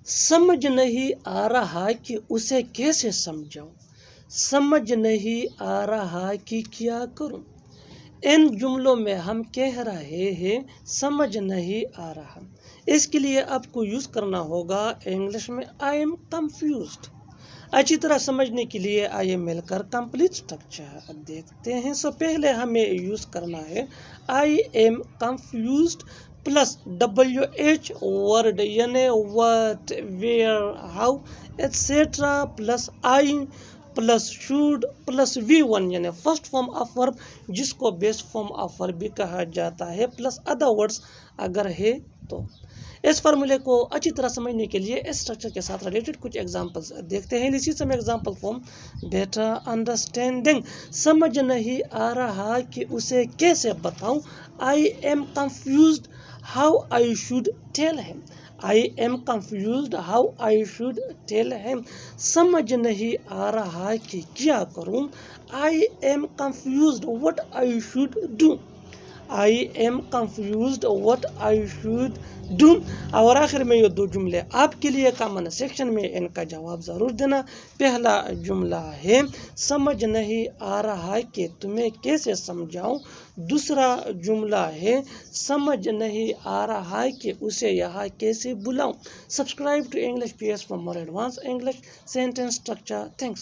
समझ नहीं आ रहा कि उसे कैसे समझाऊं, समझ नहीं आ रहा कि क्या करूं। इन जुमलों में हम कह रहे हैं समझ नहीं आ रहा, इसके लिए आपको यूज करना होगा इंग्लिश में आई एम कंफ्यूज्ड। अच्छी तरह समझने के लिए आइए मिलकर कंप्लीट स्ट्रक्चर देखते हैं। सो पहले हमें यूज करना है I am confused plus WH word यानी what, where, how etcetera plus I plus should plus V1 यानी फर्स्ट फॉर्म ऑफ वर्ब जिसको बेस फॉर्म ऑफ वर्ब भी कहा जाता है प्लस अदर वर्ड्स अगर है तो। इस फार्मूले को अच्छी तरह समझने के लिए इस स्ट्रक्चर के साथ रिलेटेड कुछ एग्जांपल्स देखते हैं। इसी समय एग्जांपल फॉर्म बेटर अंडरस्टैंडिंग, समझ नहीं आ रहा कि उसे कैसे बताऊं, I am confused how I should tell him, I am confused how I should tell him, समझ नहीं आ रहा कि क्या करूं, I am confused what I should do, I am confused what I should do. और आखिर में ये दो जुमले आपके लिए कमेंट सेक्शन में इनका जवाब ज़रूर देना। पहला जुमला है समझ नहीं आ रहा कि तुम्हें कैसे समझाऊं, दूसरा जुमला है समझ नहीं आ रहा कि उसे यहाँ कैसे बुलाऊं। Subscribe to English PS for more advance English sentence structure. Thanks.